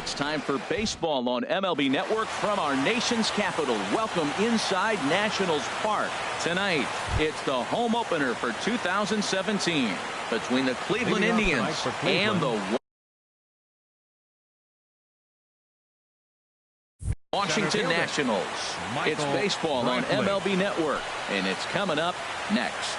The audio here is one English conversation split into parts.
It's time for baseball on MLB Network from our nation's capital. Welcome inside Nationals Park. Tonight, it's the home opener for 2017 between the Cleveland Indians and the Washington Nationals. It's baseball on MLB Network, and it's coming up next.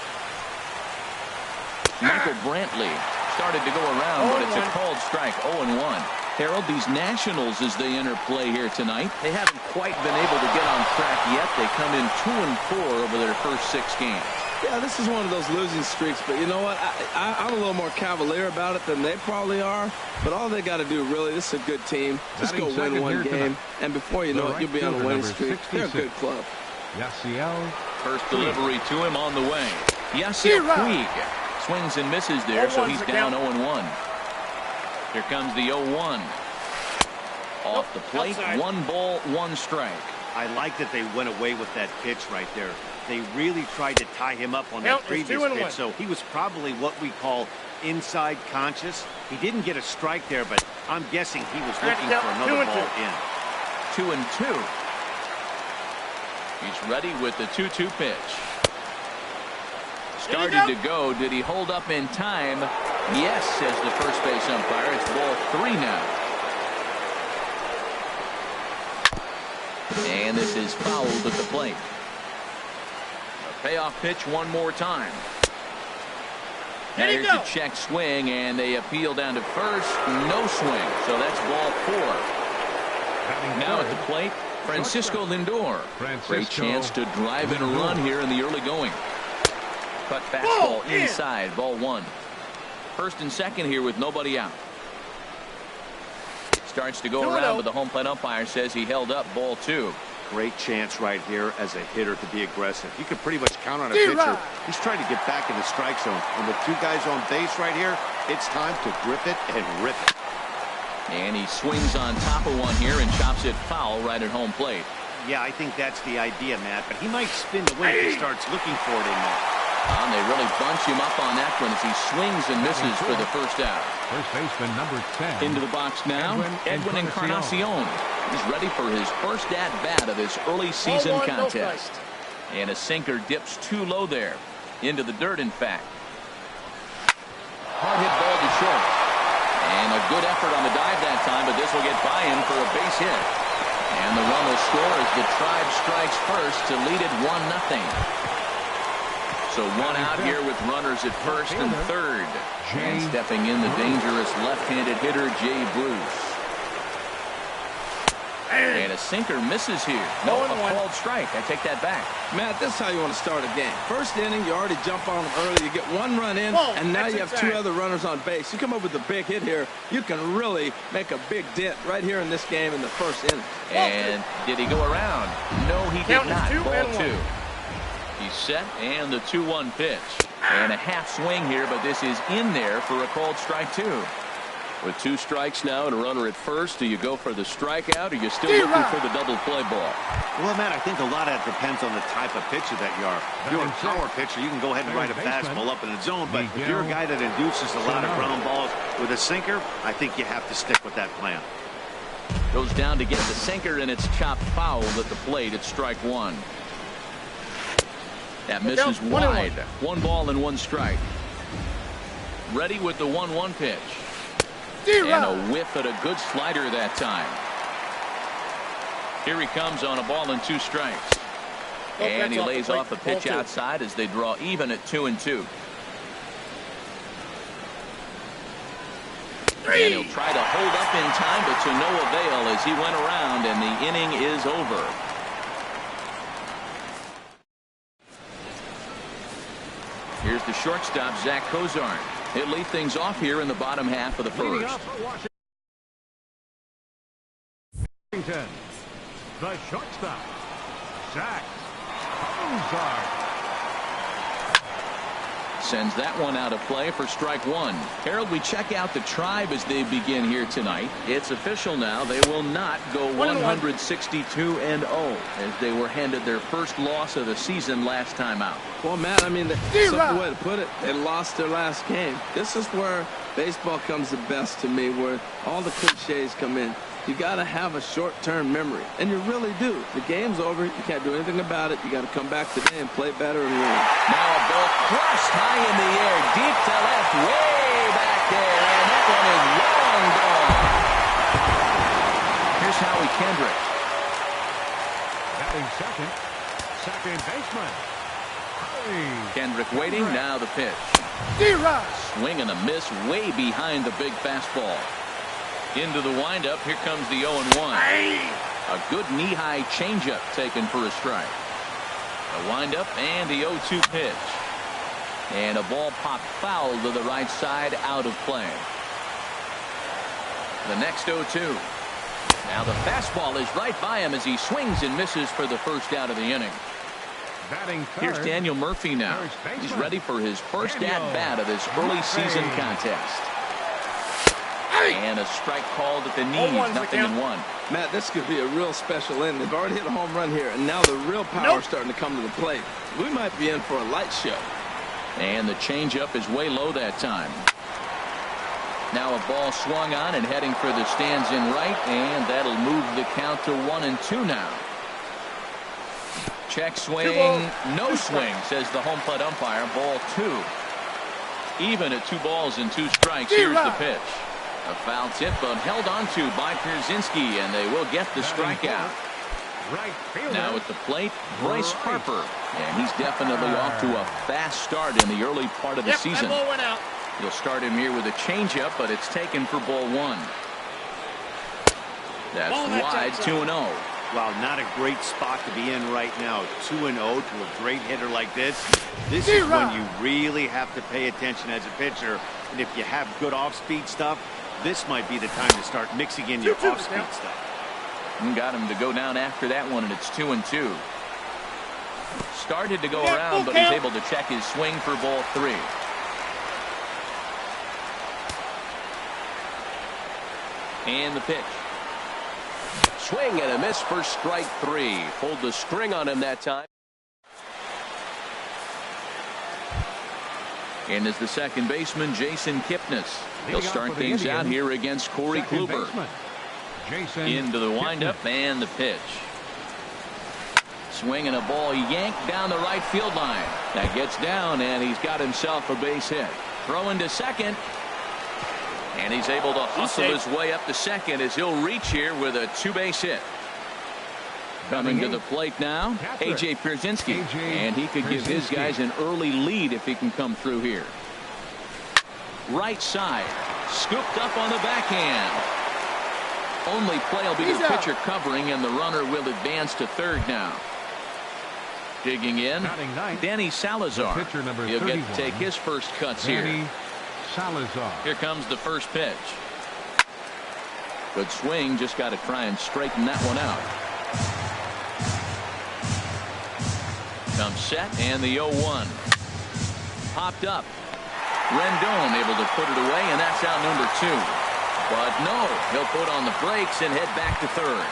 Michael Brantley started to go around, but it's a called strike. 0-1. Harold, these Nationals, as they enter play here tonight, they haven't quite been able to get on track yet. They come in 2-4 over their first 6 games. Yeah, this is one of those losing streaks, but you know what? I'm a little more cavalier about it than they probably are, but all they got to do, really, this is a good team. Just go win one game, and before you know it, you'll be on a winning streak. They're a good club. Yasiel. First delivery to him on the way. Yasiel Puig swings and misses there, so he's down 0-1. Here comes the 0-1. Off the plate, 1 ball, 1 strike. I like that they went away with that pitch right there. They really tried to tie him up on that previous pitch, so he was probably what we call inside conscious. He didn't get a strike there, but I'm guessing he was looking for another ball in. 2-2. He's ready with the 2-2 pitch. Started to go. Did he hold up in time? Yes, says the first base umpire. It's ball 3 now. And this is fouled at the plate. A payoff pitch one more time. Now here's a check swing, and they appeal down to first. No swing, so that's ball 4. Now at the plate, Francisco Lindor. Great chance to drive in a run here in the early going. Cut fastball inside, ball 1. First and second here with nobody out. Starts to go around, but the home plate umpire says he held up, ball 2. Great chance right here as a hitter to be aggressive. You can pretty much count on a pitcher. He's trying to get back in the strike zone. And with 2 guys on base right here, it's time to grip it and rip it. And he swings on top of one here and chops it foul right at home plate. Yeah, I think that's the idea, Matt. But he might spin the wing if he starts looking for it in there. And they really bunch him up on that one as he swings and misses for the first out. First baseman number 10. Into the box now, Edwin Encarnacion. He's ready for his first at-bat of this early season contest. And a sinker dips too low there. Into the dirt, in fact. Hard hit ball to short. And a good effort on the dive that time, but this will get by him for a base hit. And the run will score as the Tribe strikes first to lead it 1-0. So 1 out here with runners at first and third. And stepping in the dangerous left-handed hitter, Jay Bruce. And a sinker misses here. No, a called strike. I take that back. Matt, this is how you want to start a game. First inning, you already jump on them early. You get 1 run in, and now you have 2 other runners on base. You come up with a big hit here, you can really make a big dent right here in this game in the first inning. And did he go around? No, he did not. Ball 2. He's set, and the 2-1 pitch. And a half swing here, but this is in there for a called strike 2. With 2 strikes now and a runner at first, do you go for the strikeout, or are you still looking for the double play ball? Well, Matt, I think a lot of that depends on the type of pitcher that you are. If you're a power pitcher, you can go ahead and ride a fastball up in the zone, but if you're a guy that induces a lot of ground balls with a sinker, I think you have to stick with that plan. Goes down to get the sinker, and it's chopped foul at the plate. It's strike 1. That misses wide. 1 ball and 1 strike. Ready with the 1-1 pitch. And a whiff at a good slider that time. Here he comes on a ball and 2 strikes. And he lays off a pitch outside as they draw even at 2-2. And he'll try to hold up in time, but to no avail as he went around, and the inning is over. Here's the shortstop, Zach Cozart. He'll lead things off here in the bottom half of the first. Washington, the shortstop, Zach Cozart. Sends that one out of play for strike 1. Harold, we check out the Tribe as they begin here tonight. It's official now. They will not go 162-0 as they were handed their first loss of the season last time out. Well, Matt, I mean, the simple way to put it, they lost their last game. This is where baseball comes the best to me, where all the cliches come in. You got to have a short-term memory, and you really do. The game's over. You can't do anything about it. You got to come back today and play better and win. Now a ball crushed high in the air, deep to left, way back there, and that one is long gone. Here's Howie Kendrick. Batting second baseman. Kendrick waiting, now the pitch. Swing and a miss way behind the big fastball. Into the windup, here comes the 0-1. A good knee-high changeup taken for a strike. The windup and the 0-2 pitch. And a ball popped foul to the right side, out of play. The next 0-2. Now the fastball is right by him as he swings and misses for the first out of the inning. Here's Daniel Murphy now. He's ready for his first at-bat of this early season contest. And a strike called at the knees, 0-1. Matt, this could be a real special inning. They've already hit a home run here, and now the real power is starting to come to the plate. We might be in for a light show. And the changeup is way low that time. Now a ball swung on and heading for the stands in right, and that'll move the count to 1-2 now. Check swing, no swing, says the home plate umpire. Ball 2. Even at 2 balls and 2 strikes. Here's the pitch. A foul tip, but held onto by Pierzynski, and they will get the strikeout. Now at the plate, Bryce Harper, and he's definitely off to a fast start in the early part of the season. He'll start him here with a changeup, but it's taken for ball 1. That's wide, 2-0. Wow, not a great spot to be in right now. 2-0 to a great hitter like this. This is when you really have to pay attention as a pitcher. And if you have good off-speed stuff, this might be the time to start mixing in your off-speed stuff. And got him to go down after that one, and it's 2-2. Started to go around, but he's able to check his swing for ball 3. And the pitch. Swing and a miss for strike 3. Pulled the string on him that time. And is the second baseman, Jason Kipnis. He'll start things out here against Corey Kluber. Into the windup and the pitch. Swing and a ball yanked down the right field line. That gets down, and he's got himself a base hit. Throw into second. And he's able to hustle his way up to second as he'll reach here with a 2-base hit. Coming to the plate now, A.J. Pierzynski. And he could give his guys an early lead if he can come through here. Right side. Scooped up on the backhand. Only play will be the pitcher covering, and the runner will advance to third now. Digging in, Danny Salazar. He'll get to take his first cuts here. Salazar. Here comes the first pitch. Good swing, just got to try and straighten that one out. Comes set, and the 0-1. Popped up. Rendon able to put it away, and that's out number 2. But no, he'll put on the brakes and head back to third.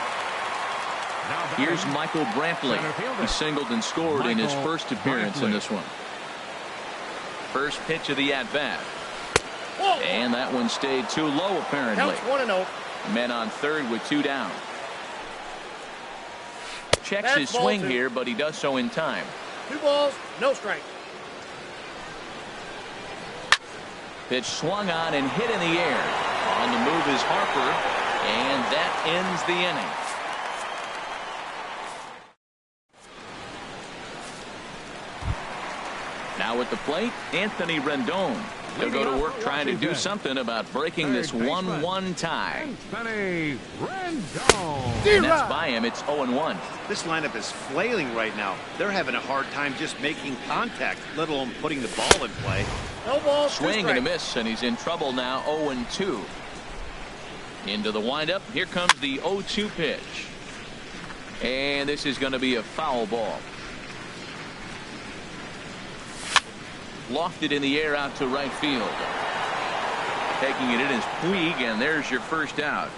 Here's Michael Brantley. He singled and scored in his first appearance in this one. First pitch of the at-bat. And that one stayed too low, apparently. 1-0. Men on third with 2 down. Checks his swing here, but he does so in time. 2 balls, no strike. Pitch swung on and hit in the air. On the move is Harper, and that ends the inning. Now at the plate, Anthony Rendon. He'll go to work trying to do something about breaking this 1-1 tie. Anthony Rendon. And that's by him. It's 0-1. This lineup is flailing right now. They're having a hard time just making contact, let alone putting the ball in play. No ball, swing and a miss, and he's in trouble now. 0-2. Into the windup. Here comes the 0-2 pitch. And this is going to be a foul ball. Lofted in the air out to right field. Taking it in is Puig, and there's your first out.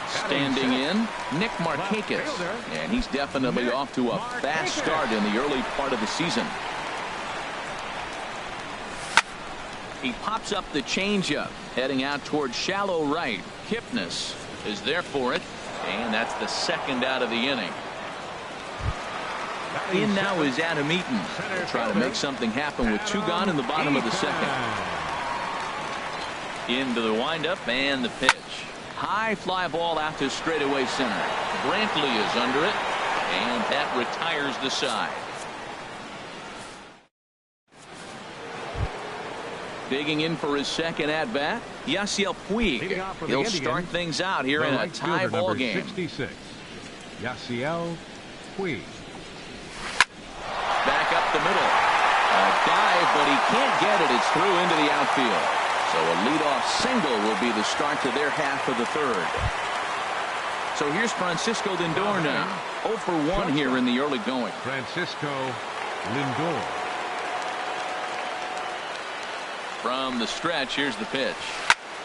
Standing in, Nick Markakis, and he's definitely off to a fast start in the early part of the season. He pops up the changeup, heading out towards shallow right. Kipnis is there for it, and that's the second out of the inning. In now is Adam Eaton. He'll try to make something happen with 2 gone in the bottom of the second. Into the windup and the pitch. High fly ball out to straightaway center. Brantley is under it, and that retires the side. Digging in for his second at bat, Yasiel Puig. He'll start things out here in a tie ball game. 66. Yasiel Puig. Back up the middle. A dive, but he can't get it. It's through into the outfield. So a leadoff single will be the start to their half of the third. So here's Francisco Lindor now. 0 for 1 here in the early going. Francisco Lindor. From the stretch, here's the pitch.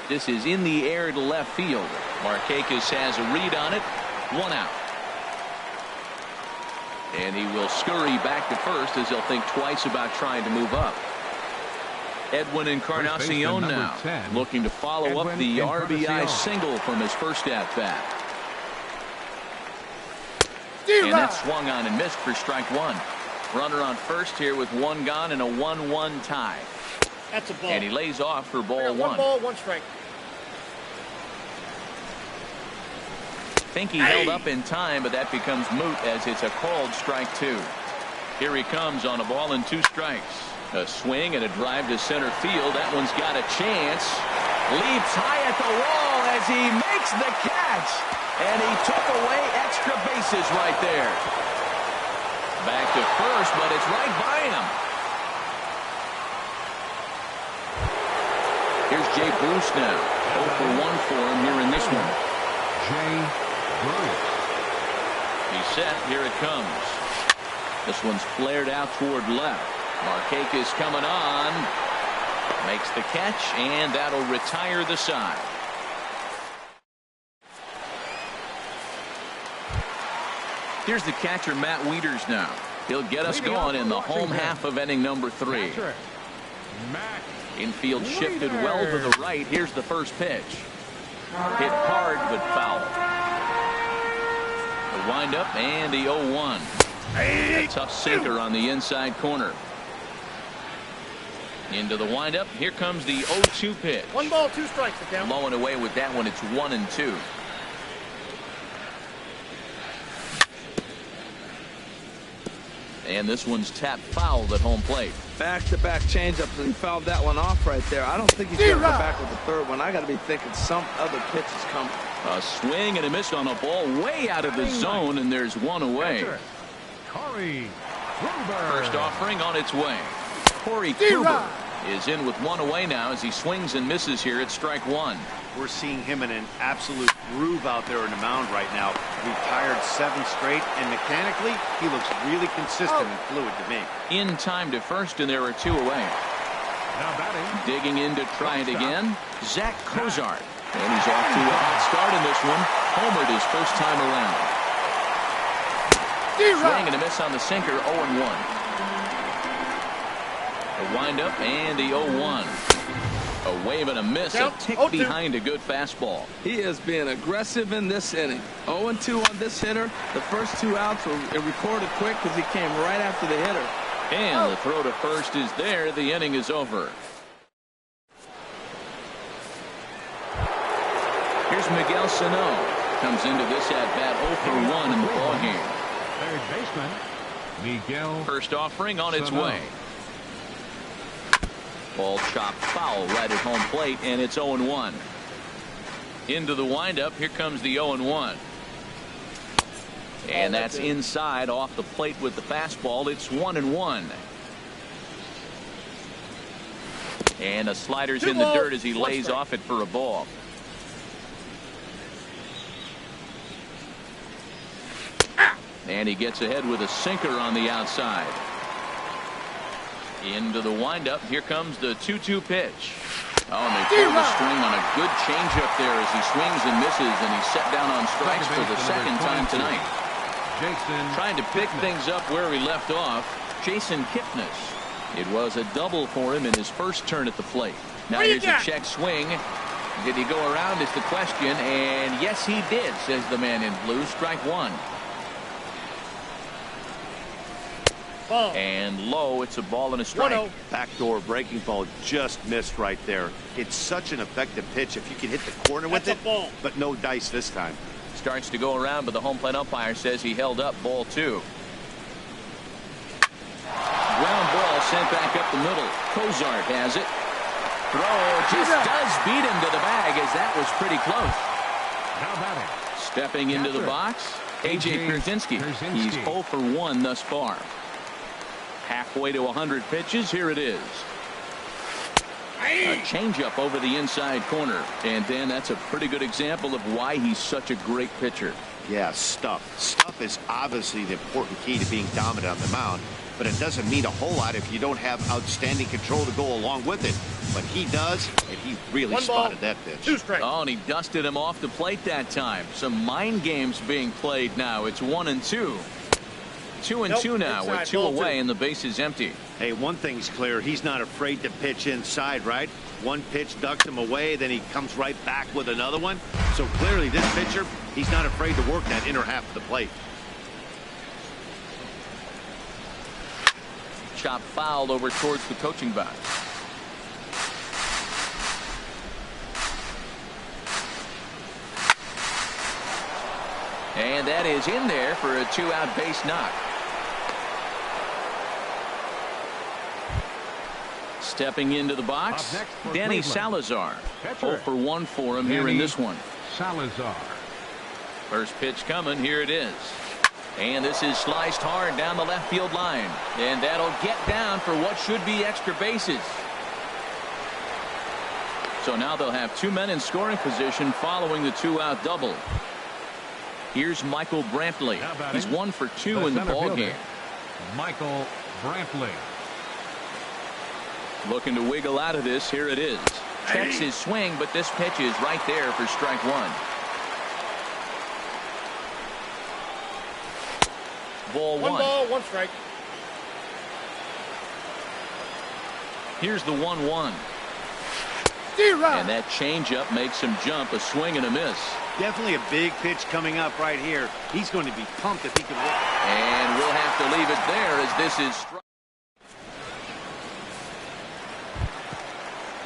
This is in the air to left field. Markakis has a read on it. 1 out. And he will scurry back to first as he'll think twice about trying to move up. Edwin Encarnacion now 10, looking to follow up the RBI single from his first at bat. And that swung on and missed for strike 1. Runner on first here with 1 gone and a 1-1 tie. That's a ball. And he lays off for ball 1. 1 ball, 1 strike. Think he held up in time, but that becomes moot as it's a called strike 2. Here he comes on a ball and 2 strikes. A swing and a drive to center field. That one's got a chance. Leaps high at the wall as he makes the catch. And he took away extra bases right there. Back to first, but it's right by him. Here's Jay Bruce now. 0 for 1 for him here in this one. Jay Bruce. He's set. Here it comes. This one's flared out toward left. Markakis coming on. Makes the catch, and that'll retire the side. Here's the catcher, Matt Wieters now. He'll get us going in the home half of inning number 3. Infield shifted well to the right. Here's the first pitch. Hit hard but foul. The windup and the 0-1. A tough sinker on the inside corner. Into the windup. Here comes the 0-2 pitch. 1 ball, 2 strikes. Low and away with that one. It's 1-2. And this one's tapped foul at home plate. Back-to-back changeups, and he fouled that one off right there. I don't think he's going to go back with the third one. I got to be thinking some other pitch is coming. A swing and a miss on a ball way out of the zone, and there's 1 away. Corey First offering on its way. Corey Kluber is in with 1 away now as he swings and misses here at strike 1. We're seeing him in an absolute groove out there on the mound right now. Retired 7 straight, and mechanically, he looks really consistent and fluid to me. In time to first, and there are 2 away. Now batting. Digging in to try it again, Zach Cozart. And he's off to a hot start in this one. Homered his first time around. Swing and a miss on the sinker, 0-1. A windup and the 0-1. A wave and a miss, a tick behind a good fastball. He is being aggressive in this inning. 0-2 on this hitter. The first 2 outs were recorded quick because he came right after the hitter. And the throw to first is there. The inning is over. Here's Miguel Sano. Comes into this at-bat 0 for 1 in the ballgame. Third baseman, Miguel. First offering on its Sano. way. Ball chopped foul right at home plate, and it's 0-1. Into the windup. Here comes the 0-1. And that's inside off the plate with the fastball. It's 1-1. And a slider's in the dirt as he lays off it for a ball. And he gets ahead with a sinker on the outside. Into the windup. Here comes the 2-2 pitch. Oh, and they pull the string on a good changeup there as he swings and misses, and he's set down on strikes for the second time tonight. Trying to pick things up where he left off. Jason Kipnis It was a double for him in his first turn at the plate. Now here's a check swing. Did he go around is the question, and yes he did, says the man in blue. Strike one. Ball. And low, it's a ball and a strike. 1-0. Backdoor breaking ball just missed right there. It's such an effective pitch if you can hit the corner with That's it, a ball. but no dice this time. Starts to go around, but the home plate umpire says he held up. Ball two. Ground ball sent back up the middle. Cozart has it. Throw just does beat him to the bag, as that was pretty close. Now batting. Stepping into the box, A.J. Pierzynski. He's 0 for 1 thus far. Halfway to 100 pitches. Here it is. A changeup over the inside corner. And Dan, that's a pretty good example of why he's such a great pitcher. Yeah, stuff. Stuff is obviously the important key to being dominant on the mound, but it doesn't mean a whole lot if you don't have outstanding control to go along with it. But he does, and he really spotted that pitch. 2 strikes. Oh, and he dusted him off the plate that time. Some mind games being played now. It's 1-2. 2-2 now with 2 away, and the base is empty. Hey, one thing's clear. He's not afraid to pitch inside, right? One pitch ducks him away, then he comes right back with another one. So clearly this pitcher, he's not afraid to work that inner half of the plate. Chop fouled over towards the coaching box. And that is in there for a 2-out base knock. Stepping into the box, Danny Salazar. 0 for 1 for him here in this one. Salazar. First pitch coming. Here it is. And this is sliced hard down the left field line. And that'll get down for what should be extra bases. So now they'll have 2 men in scoring position following the 2-out double. Here's Michael Brantley. He's 1 for 2 in the ballgame. Michael Brantley. Looking to wiggle out of this. Here it is. Checks his swing, but this pitch is right there for strike one. Ball 1. 1 ball, 1 strike. Here's the 1-1. And that changeup makes him jump. A swing and a miss. Definitely a big pitch coming up right here. He's going to be pumped if he can work. And we'll have to leave it there as this is strike.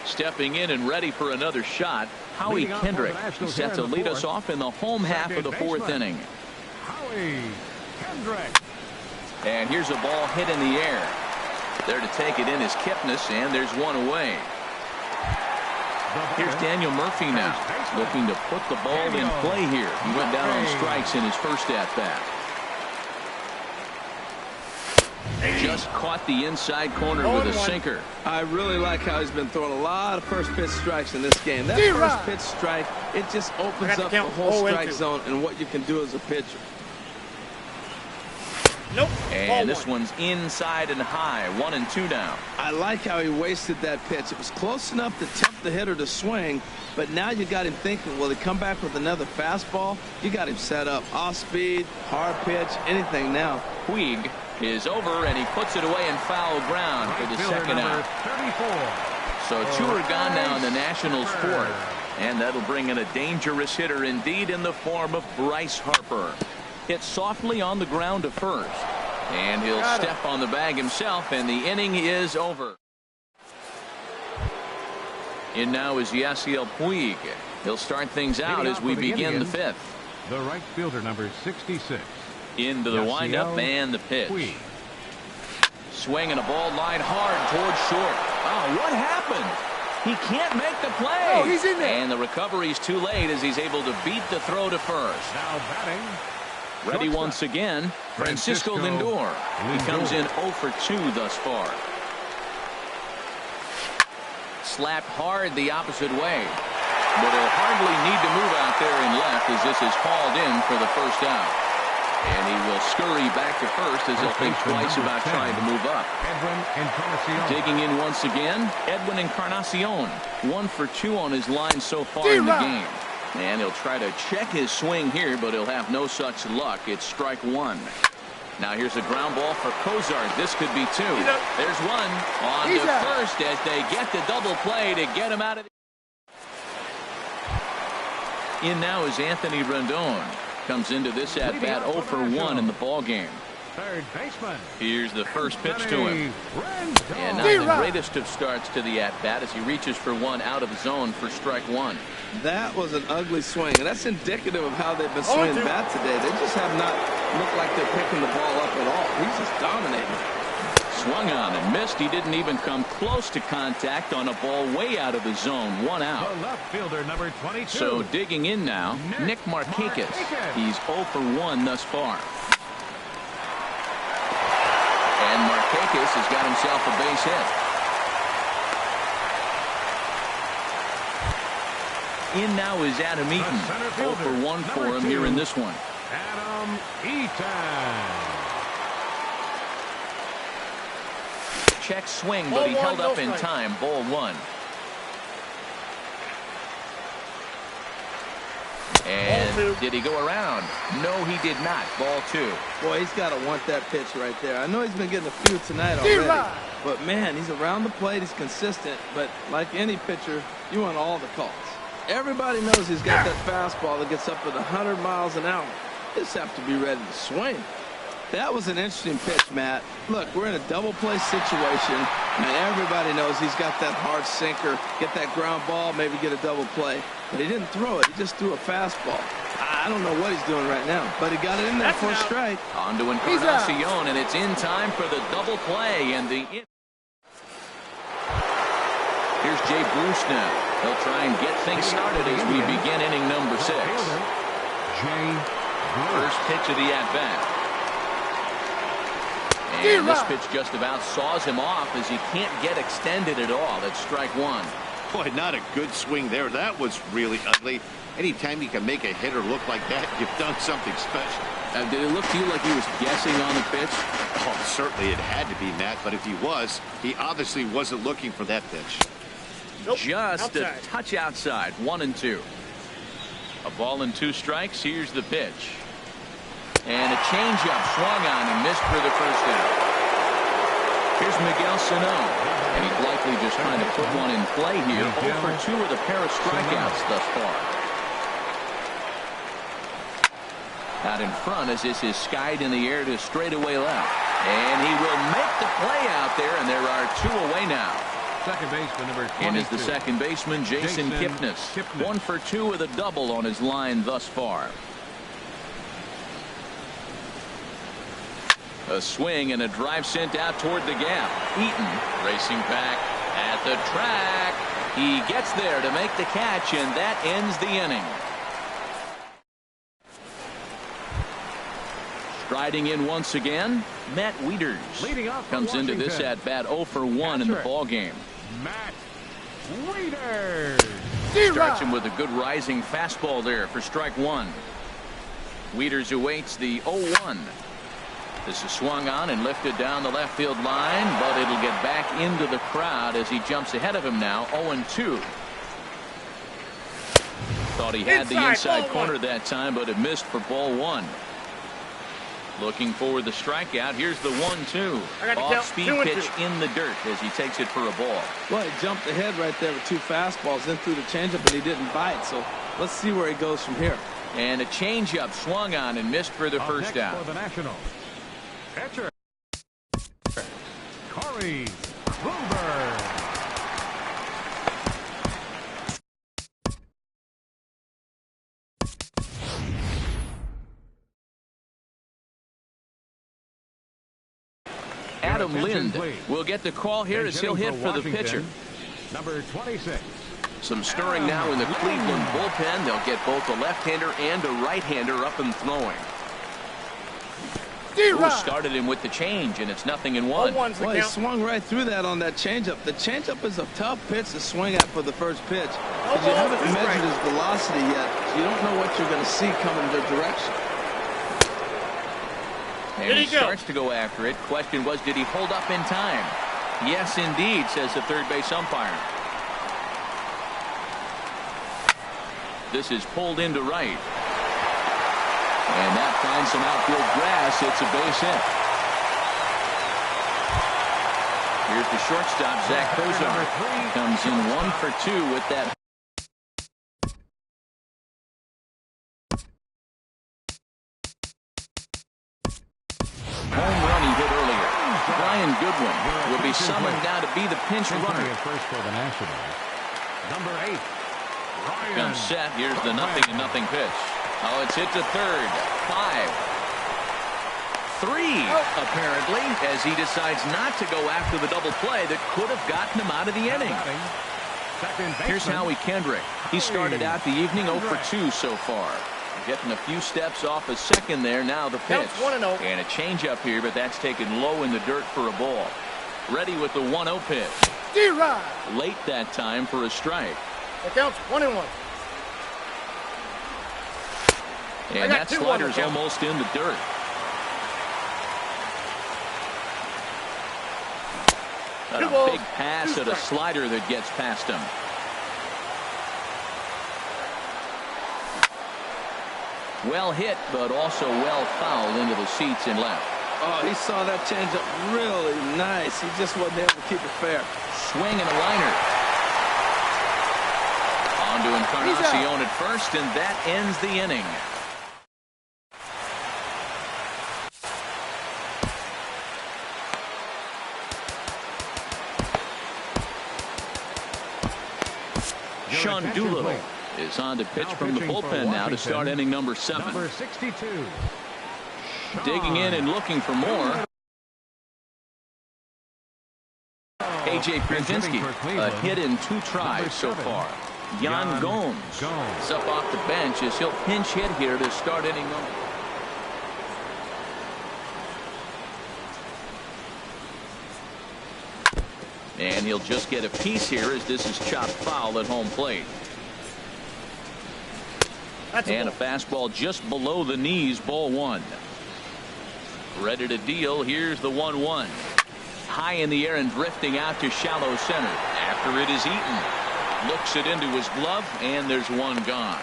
Stepping in and ready for another shot, Howie Kendrick is set to lead us off in the home half of the 4th inning. Howie Kendrick. And here's a ball hit in the air. There to take it in is Kipnis, and there's 1 away. Here's Daniel Murphy now, looking to put the ball in play here. He went down on strikes in his first at-bat. Just caught the inside corner with a sinker. I really like how he's been throwing a lot of first pitch strikes in this game. That first pitch strike, it just opens up the whole strike zone and what you can do as a pitcher. Nope. And this one's inside and high. 1-2 now. I like how he wasted that pitch. It was close enough to tempt the hitter to swing, but now you got him thinking, will he come back with another fastball? You got him set up. Off speed, hard pitch, anything now. Puig is over, and he puts it away in foul ground for the second out. 34. So 2 are gone now in the Nationals' 4th. And that'll bring in a dangerous hitter indeed in the form of Bryce Harper. Hit softly on the ground to first. And he'll step on the bag himself, and the inning is over. In now is Yasiel Puig. He'll start things out as we begin the 5th. The right fielder, number 66. Into the windup and the pitch. Swing and a ball line hard towards short. Oh, what happened? He can't make the play. Oh, he's in there. And the recovery's too late as he's able to beat the throw to first. Now batting. Ready once again, Francisco Lindor. He comes in 0 for 2 thus far. Slapped hard the opposite way. But he'll hardly need to move out there in left as this is hauled in for the first out. And he will scurry back to first as he'll think twice about trying to move up. Digging in once again, Edwin Encarnacion. 1 for 2 on his line so far in the game. And he'll try to check his swing here, but he'll have no such luck. It's strike 1. Now here's a ground ball for Kozar. This could be two. There's one on to first as they get the double play to get him out of the... In now is Anthony Rendon. Comes into this at bat 0 for 1 in the ball game. Third baseman. Here's the first pitch to him. And not the greatest of starts to the at bat as he reaches for one out of the zone for strike one. That was an ugly swing, and that's indicative of how they've been swinging bat today. They just have not looked like they're picking the ball up at all. He's just dominating. Swung on and missed. He didn't even come close to contact on a ball way out of the zone. One out. The left fielder, number 22. So digging in now, Nick Markakis. He's 0 for 1 thus far. And Markakis has got himself a base hit. In now is Adam Eaton. 0 for 1 for him here in this one. Adam Eaton. Check swing, but he held up in time. Ball one. And did he go around? No, he did not. Ball two. Boy, he's got to want that pitch right there. I know he's been getting a few tonight already. But, man, he's around the plate. He's consistent. But like any pitcher, you want all the calls. Everybody knows he's got that fastball that gets up at 100 miles an hour. Just have to be ready to swing. That was an interesting pitch, Matt. Look, we're in a double play situation, and everybody knows he's got that hard sinker, get that ground ball, maybe get a double play. But he didn't throw it. He just threw a fastball. I don't know what he's doing right now, but he got it in there for a strike. On to Encarnacion, and it's in time for the double play. And here's Jay Bruce now. He'll try and get things started as we begin inning number 6. First pitch of the at-bat. And this pitch just about saws him off as he can't get extended at all. That's strike one. Boy, not a good swing there. That was really ugly. Anytime you can make a hitter look like that, you've done something special. Did it look to you like he was guessing on the pitch? Oh, certainly it had to be, Matt, but if he was, he obviously wasn't looking for that pitch. Just a touch outside. 1-2. A ball and 2 strikes. Here's the pitch. And a changeup swung on and missed for the first out. Here's Miguel Sano. And he's likely just trying to put one in play here. 0 for 2 with a pair of strikeouts thus far. Out in front as this is skied in the air to straightaway left. And he will make the play out there, and there are 2 away now. Second baseman, number 22. And is the second baseman, Jason Kipnis. 1 for 2 with a double on his line thus far. A swing and a drive sent out toward the gap. Eaton racing back at the track. He gets there to make the catch, and that ends the inning. Striding in once again, Matt Wieters comes into this at bat 0 for 1 in the ball game. Matt Wieters starts him with a good rising fastball there for strike one. Wieters awaits the 0-1. This is swung on and lifted down the left field line, but it'll get back into the crowd as he jumps ahead of him now. 0-2. Thought he had the inside corner that time, but it missed for ball one. Looking for the strikeout. Here's the 1-2. Off-speed pitch in the dirt as he takes it for a ball. Well, he jumped ahead right there with 2 fastballs, then threw the changeup, and he didn't bite. So let's see where he goes from here. And a changeup swung on and missed for the first out. For the Nationals, catcher Corey Kluber. Adam Lind will get the call here as he'll hit for the pitcher. Number 26. Some stirring now in the Cleveland bullpen. They'll get both a left-hander and a right-hander up and throwing. Who started him with the change, and it's 0-1. Well, he swung right through that on that changeup. The changeup is a tough pitch to swing at for the first pitch, because you haven't measured his velocity yet. So you don't know what you're going to see coming in the direction. And he starts to go after it. Question was, did he hold up in time? Yes, indeed, says the third base umpire. This is pulled into right. And that finds some outfield grass base. It's a base hit. Here's the shortstop, Zach Kozar. Comes in 1 for 2 with that. Home run he hit earlier. Brian Goodwin will be summoned now to be the pinch runner. First for the Nationals. Number 8. Ryan. Comes set. Here's the 0-0 pitch. Oh, it's hit to third. 5. 3, apparently, as he decides not to go after the double play that could have gotten him out of the inning. Here's Howie Kendrick. He started out the evening 0 for 2 so far. Getting a few steps off a second there. Now the pitch. And a changeup here, but that's taken low in the dirt for a ball. Ready with the 1-0 pitch. Late that time for a strike. It counts 1-1. And that slider's almost in the dirt. Not a big pass at a slider that gets past him. Well hit, but also well fouled into the seats and left. Oh, he saw that changeup really nice. He just wasn't able to keep it fair. Swing and a liner. On to Encarnacion at first, and that ends the inning. Sean Doolittle is on to pitch from the bullpen now to start inning number 7. Number 62. Digging in and looking for more. A.J. Pierzynski, a hit in 2 tries so far. Yan Gomes is up off the bench as he'll pinch hit here to start inning number. And he'll just get a piece here as this is chopped foul at home plate. And a fastball just below the knees, ball 1. Ready to deal. Here's the 1-1. High in the air and drifting out to shallow center after it is eaten. Looks it into his glove, and there's one gone.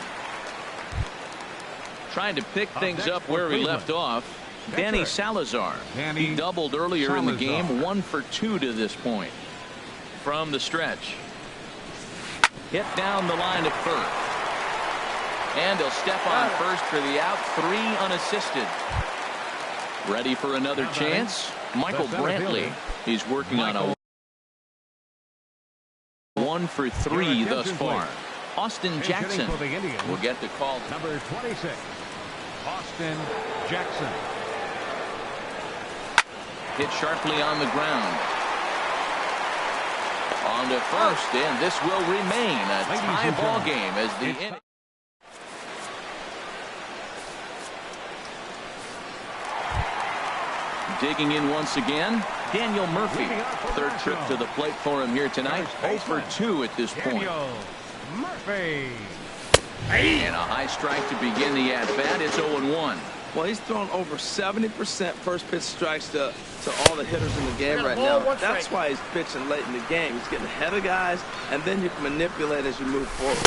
Trying to pick things up where he left off. Danny Salazar. He doubled earlier in the game. 1 for 2 to this point. From the stretch. Hit down the line at first. And he'll step on first for the out. 3 unassisted. Ready for another chance. Michael Brantley. He's working on a 1 for 3 thus far. Austin Jackson will get the call. Number 26. Austin Jackson. Hit sharply on the ground. On to first, and this will remain a tie ball game as the inning. Digging in once again, Daniel Murphy. 3rd trip to the plate for him here tonight. 0 for 2 at this point. Murphy. And a high strike to begin the at-bat. It's 0-1. Well, he's thrown over 70% first pitch strikes to all the hitters in the game right now. That's why he's pitching late in the game. He's getting ahead of guys, and then you can manipulate as you move forward.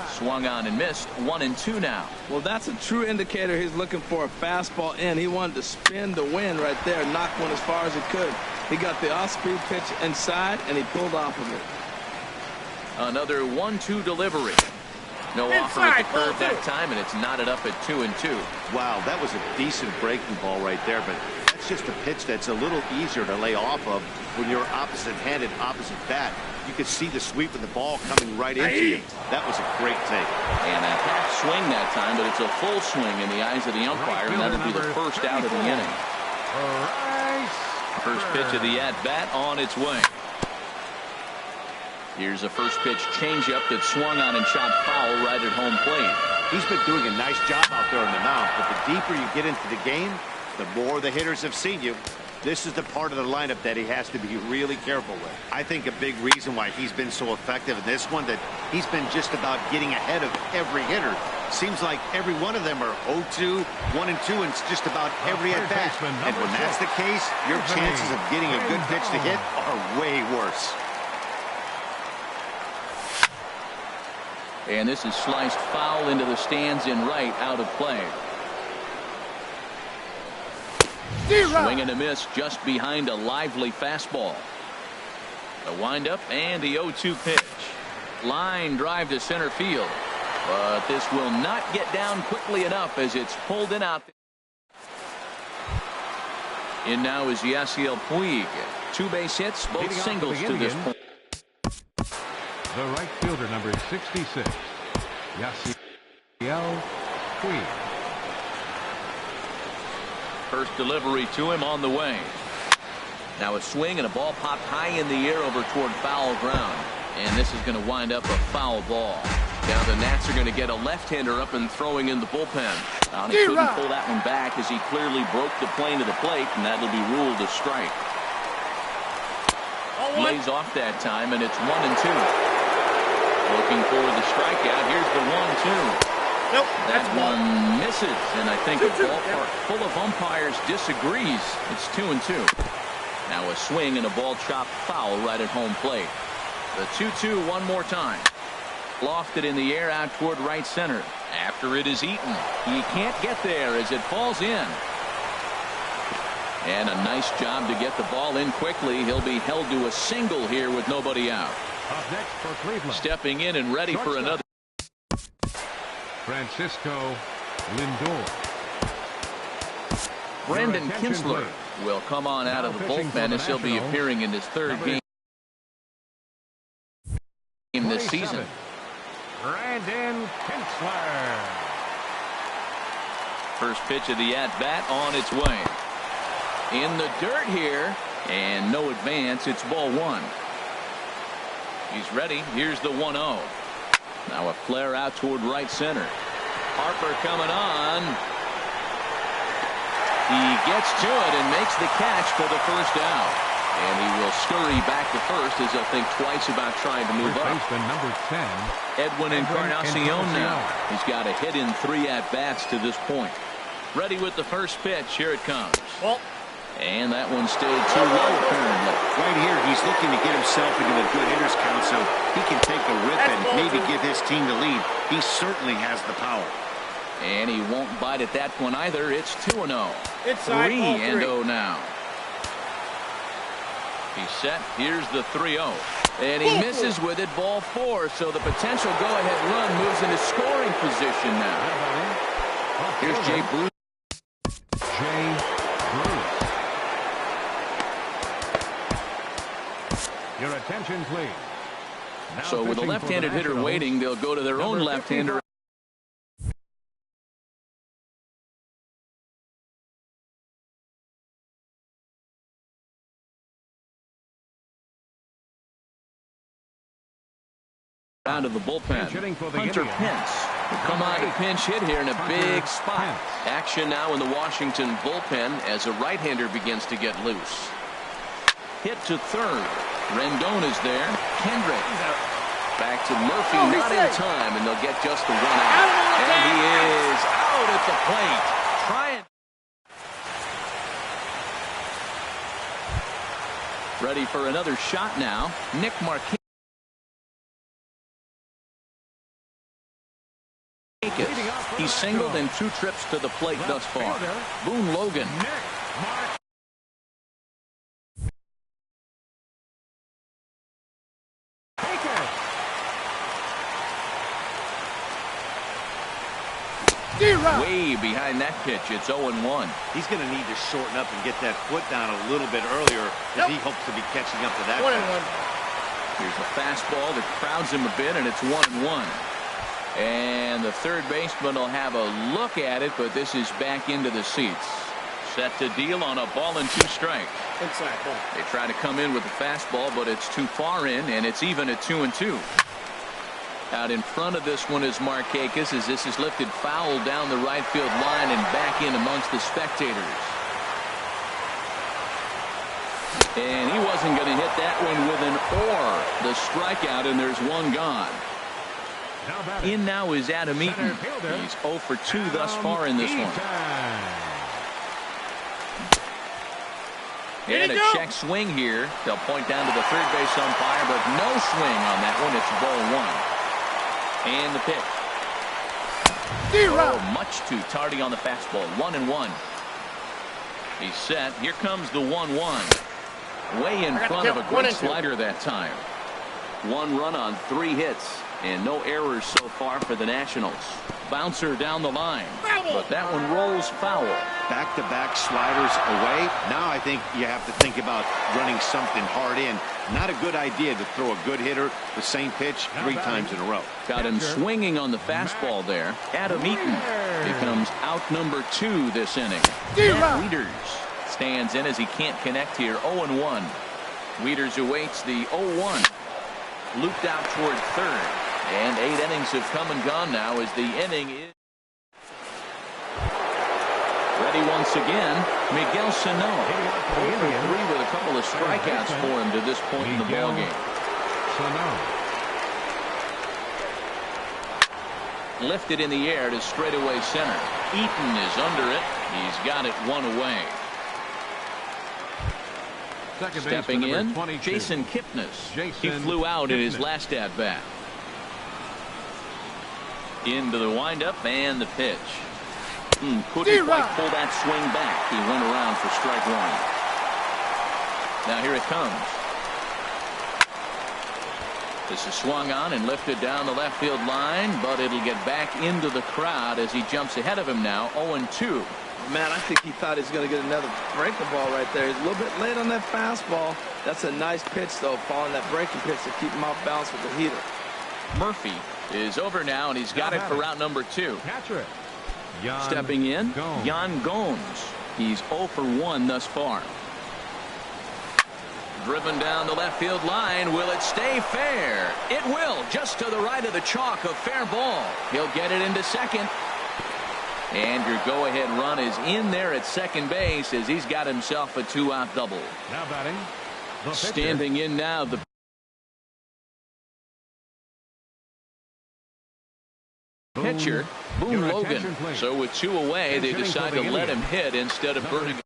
Swung on and missed. 1-2 now. Well, that's a true indicator he's looking for a fastball in. He wanted to spin the wind right there, knock one as far as he could. He got the off-speed pitch inside, and he pulled off of it. Another 1-2 delivery. No offer at the curve that time, and it's knotted up at 2-2. Wow, that was a decent breaking ball right there, but that's just a pitch that's a little easier to lay off of when you're opposite-handed, opposite bat. You could see the sweep of the ball coming right into you. That was a great take. And a half swing that time, but it's a full swing in the eyes of the umpire, and that'll be the first out of the inning. First pitch of the at-bat on its way. Here's a first pitch changeup that swung on and chopped foul right at home plate. He's been doing a nice job out there on the mound, but the deeper you get into the game, the more the hitters have seen you. This is the part of the lineup that he has to be really careful with. I think a big reason why he's been so effective in this one, that he's been just about getting ahead of every hitter. Seems like every one of them are 0-2, 1-2, and it's just about every at-bat. And when that's the case, your chances of getting a good pitch to hit are way worse. And this is sliced foul into the stands in right, out of play. Swing and a miss just behind a lively fastball. The windup and the 0-2 pitch. Line drive to center field. But this will not get down quickly enough as it's pulled in out. In now is Yasiel Puig. 2 base hits, both singles to this point. The right fielder, number 66, Yasiel Puig. First delivery to him on the way. Now a swing and a ball popped high in the air over toward foul ground. And this is going to wind up a foul ball. Now the Nats are going to get a left-hander up and throwing in the bullpen. He couldn't pull that one back as he clearly broke the plane of the plate, and that'll be ruled a strike. Lays off that time, and it's 1-2. Looking for the strikeout. Here's the 1-2. Nope, that one misses, and I think a ballpark full of umpires disagrees. It's 2-2. Now a swing and a ball chopped foul right at home plate. The 2-2 one more time. Lofted in the air out toward right center. After it is eaten. He can't get there as it falls in. And a nice job to get the ball in quickly. He'll be held to a single here with nobody out. Up next for Cleveland. Stepping in and ready for another. Francisco Lindor. Brendan Kinsler will come on out of the bullpen as he'll be appearing in his third game this season. Brendan Kinsler. First pitch of the at-bat on its way. In the dirt here, and no advance. It's ball 1. He's ready. Here's the 1-0. Now a flare out toward right center. Harper coming on. He gets to it and makes the catch for the first out. And he will scurry back to first as he'll think twice about trying to move up. Number 10, Edwin Encarnacion now. He's got a hit in 3 at-bats to this point. Ready with the first pitch. Here it comes. And that one stayed too low apparently. Right here, he's looking to get himself into a good hitter's count so he can take a rip and maybe give his team the lead. He certainly has the power. And he won't bite at that one either. It's 2-0. 3-0 now. He's set. Here's the 3-0. And he misses with it. Ball 4. So the potential go-ahead run moves into scoring position now. Here's Jay Bruce. Your attention, please. So with a left-handed hitter waiting, they'll go to their own left-hander. Out of the bullpen. Hunter Pence will come on to pinch hit here in a big spot. Action now in the Washington bullpen as a right-hander begins to get loose. Hit to third. Rendon is there. Kendrick back to Murphy, not in time, and they'll get just the 1 out. And he is out at the plate. Trying. Ready for another shot now. Nick Marquez. He's singled in 2 trips to the plate thus far. Boone Logan. Way behind that pitch. It's 0-1. He's going to need to shorten up and get that foot down a little bit earlier if he hopes to be catching up to that. 1-1. Here's a fastball that crowds him a bit, and it's 1-1. And the third baseman will have a look at it, but this is back into the seats. Set to deal on a ball and 2 strikes. Inside ball. They try to come in with the fastball, but it's too far in, and it's even at 2-2. Out in front of this one is Marquez as this is lifted foul down the right field line and back in amongst the spectators. And he wasn't going to hit that one with an or. The strikeout, and there's 1 gone. In now is Adam Eaton. He's 0 for 2 thus far in this one. And a check swing here. They'll point down to the third base umpire, but no swing on that one. It's ball 1. And the pitch. Oh, much too tardy on the fastball. 1-1. He's set. Here comes the 1-1. Way in front of a great slider that time. 1 run on 3 hits, and no errors so far for the Nationals. Bouncer down the line, but that one rolls foul. Back-to-back sliders away. Now I think you have to think about running something hard in. Not a good idea to throw a good hitter the same pitch 3 times in a row. Got him swinging on the fastball there. Adam Eaton becomes out number 2 this inning. Wieters stands in as he can't connect here. 0-1. Wieters awaits the 0-1. Looped out toward third. And 8 innings have come and gone now as the inning is ready once again. Miguel Sano. 0-for-3 with a couple of strikeouts for him to this point in the ballgame. Lifted in the air to straightaway center. Eaton is under it. He's got it 1 away. Stepping in, Jason Kipnis. He flew out in his last at-bat. Into the windup and the pitch. Couldn't quite pull that swing back. He went around for strike 1. Now here it comes. This is swung on and lifted down the left field line, but it'll get back into the crowd as he jumps ahead of him now. 0-2. Man, I think he thought he was going to get another breaking ball right there. He's a little bit late on that fastball. That's a nice pitch, though, following that breaking pitch to keep him off balance with the heater. Murphy is over now, and he's got it for route number 2. Catcher. Stepping in, Yan Gomes. He's 0-for-1 thus far. Driven down the left field line. Will it stay fair? It will, just to the right of the chalk. A fair ball. He'll get it into second. And your go-ahead run is in there at second base as he's got himself a 2-out double. Now batting. Standing in now, the pitcher, Boone Logan. So with 2 away, they decide to let him hit instead of burning.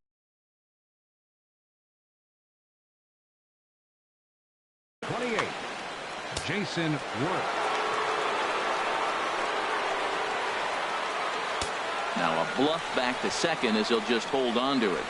Jason Worth. Now a bluff back to second as he'll just hold on to it.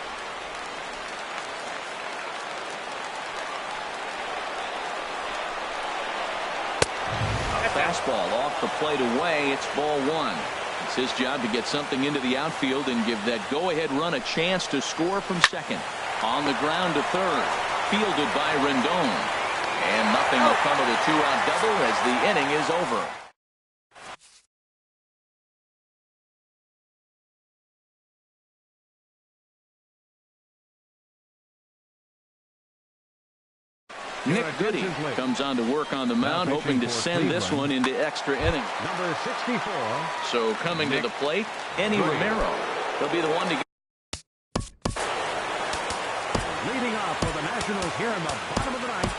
A fastball off the plate away. It's ball 1. It's his job to get something into the outfield and give that go-ahead run a chance to score from second. On the ground to third. Fielded by Rendon. And nothing will come of the 2-out double as the inning is over. Nick Goody comes on to work on the mound, hoping to send this one into extra innings. Number 64. So coming to the plate, Enny Romero. He'll be the one to get. Leading off for the Nationals here in the bottom of the ninth.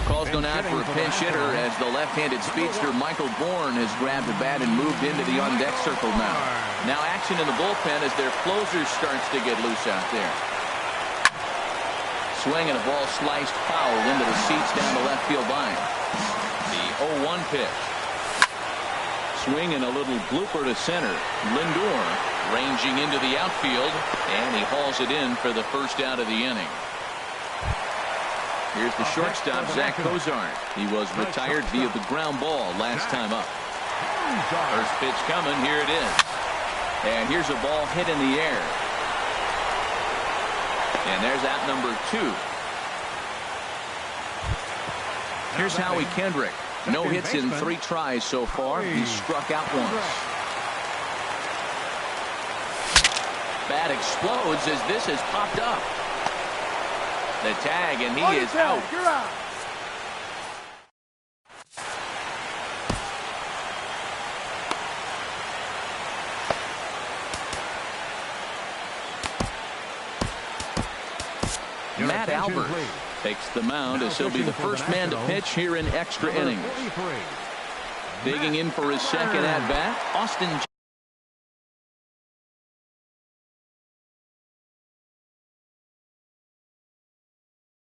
Call's gone out for a pinch hitter as the left-handed speedster Michael Bourne has grabbed the bat and moved into the on-deck circle now. Now action in the bullpen as their closer starts to get loose out there. Swing and a ball sliced foul into the seats down the left field line. The 0-1 pitch. Swing and a little blooper to center. Lindor ranging into the outfield, and he hauls it in for the first out of the inning. Here's the shortstop, Zach Cozart. He was retired via the ground ball last time up. First pitch coming. Here it is. And here's a ball hit in the air. And there's out number 2. Here's Howie Kendrick. No hits in 3 tries so far. He's struck out once. Bat explodes as this has popped up. The tag, and he is out. You're out. Matt Albert takes the mound as he'll be the first man to pitch here in extra innings. Digging in for his second at-bat, Austin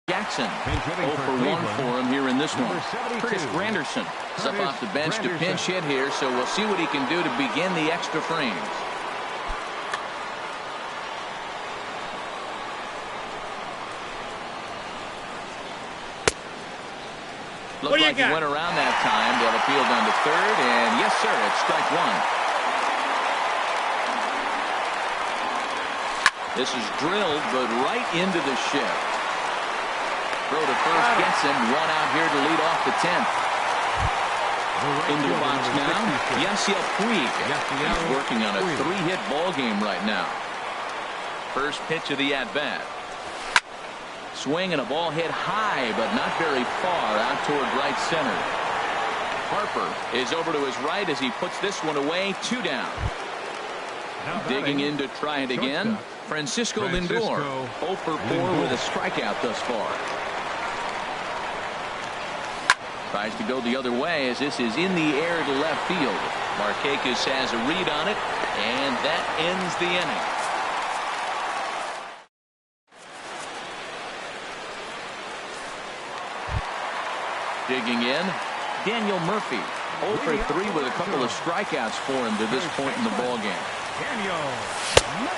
Jackson. 0-for-1 for him here in this this one. Curtis Granderson is up off the bench to pinch hit here, so we'll see what he can do to begin the extra frames. Looked like he went around that time. They'll appeal down to third, and yes, sir, it's strike one. This is drilled, but right into the shift. Throw to first gets him. One out here to lead off the 10th. Into the box now, Yasiel Puig. He's working on a 3-hit ball game right now. First pitch of the at-bat. Swing and a ball hit high, but not very far out toward right center. Harper is over to his right as he puts this one away. 2 down. Digging in to try it again. Francisco Lindor, 0 for 4 with a strikeout thus far. Tries to go the other way as this is in the air to left field. Markakis has a read on it, and that ends the inning. Digging in, Daniel Murphy, 0 for 3 with a couple of strikeouts for him to this point in the ballgame.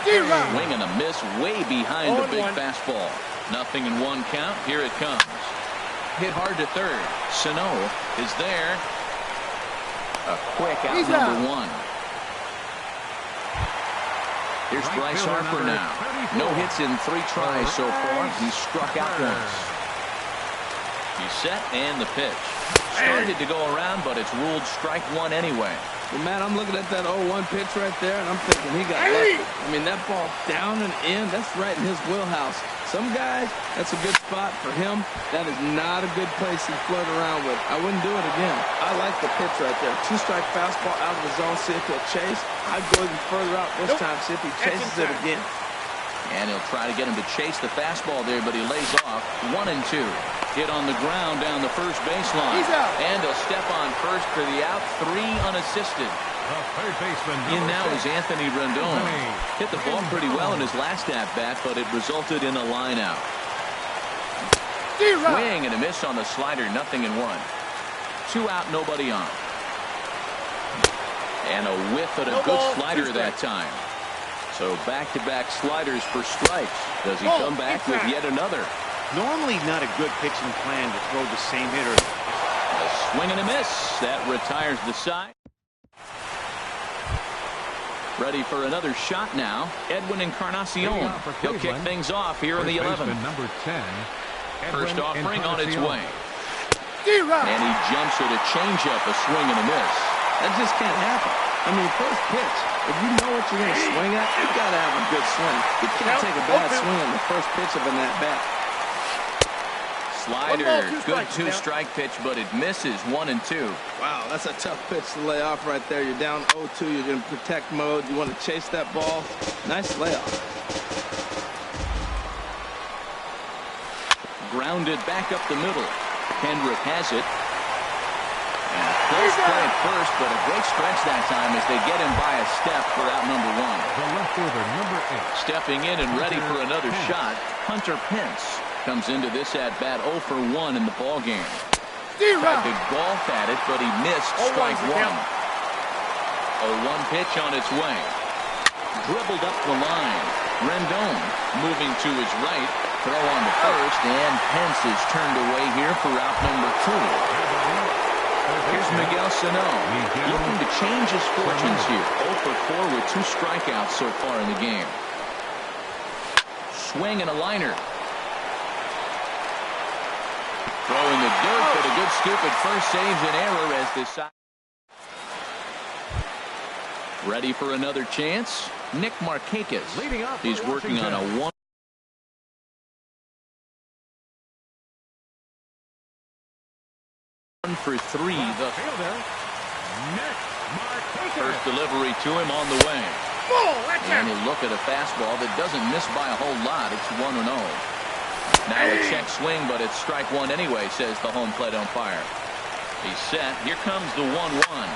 Swing and a miss way behind the big fastball. Nothing in 1 count. Here it comes. Hit hard to third. Sano is there. A quick out number 1. Here's Bryce Harper now. No hits in 3 tries so far. He's struck out once. He's set and the pitch. Started to go around, but it's ruled strike 1 anyway. Well, Matt, I'm looking at that 0-1 pitch right there, and I'm thinking he got lucky. I mean, that ball down and in, that's right in his wheelhouse. Some guys, that's a good spot for him. That is not a good place to flirt around with. I wouldn't do it again. I like the pitch right there. 2-strike fastball out of the zone, see if he'll chase. I'd go even further out this time, see if he chases it again. And he'll try to get him to chase the fastball there, but he lays off. 1 and 2. Hit on the ground down the first baseline. And a step on first for the out. 3 unassisted. In now is Anthony Rendon. Hit the ball pretty well in his last at-bat, but it resulted in a line out. Swing and a miss on the slider. Nothing in 1. 2 out, nobody on. And a whiff at a good slider that time. So back-to-back sliders for strikes. Does he come back with yet another? Normally not a good pitching plan to throw the same hitter. A swing and a miss. That retires the side. Ready for another shot now. Edwin Encarnacion. He'll kick things off here in the 11th. Number 10. First offering on its way. And he jumps at a changeup, a swing and a miss. That just can't happen. I mean, first pitch, if you know what you're going to swing at, you've got to have a good swing. You can't take a bad swing on the first pitch of an at-bat. Slider, good 2-strike pitch, but it misses. 1 and 2. Wow, that's a tough pitch to lay off right there. You're down 0-2. You're in protect mode. You want to chase that ball. Nice layoff. Grounded back up the middle. Kendrick has it. And close play at first, but a great stretch that time as they get him by a step for out number 1. The leftover, number 8. Stepping in and ready for another shot, Hunter Pence comes into this at-bat 0 for 1 in the ballgame. Tried to golf at it, but he missed strike 1. 0-1 pitch on its way. Dribbled up the line. Rendon moving to his right. Throw on the first, and Pence is turned away here for out number 2. Here's Miguel Sano, looking to change his fortunes here. 0 for 4 with 2 strikeouts so far in the game. Swing and a liner. Throwing the dirt, but a good scoop at first saves an error as this side. Ready for another chance? Nick Markakis. He's working on a 1 for 3. The first delivery to him on the way. And he'll look at a fastball that doesn't miss by a whole lot. It's 1-0. Now a check swing, but it's strike 1 anyway, says the home plate umpire. He's set. Here comes the 1-1.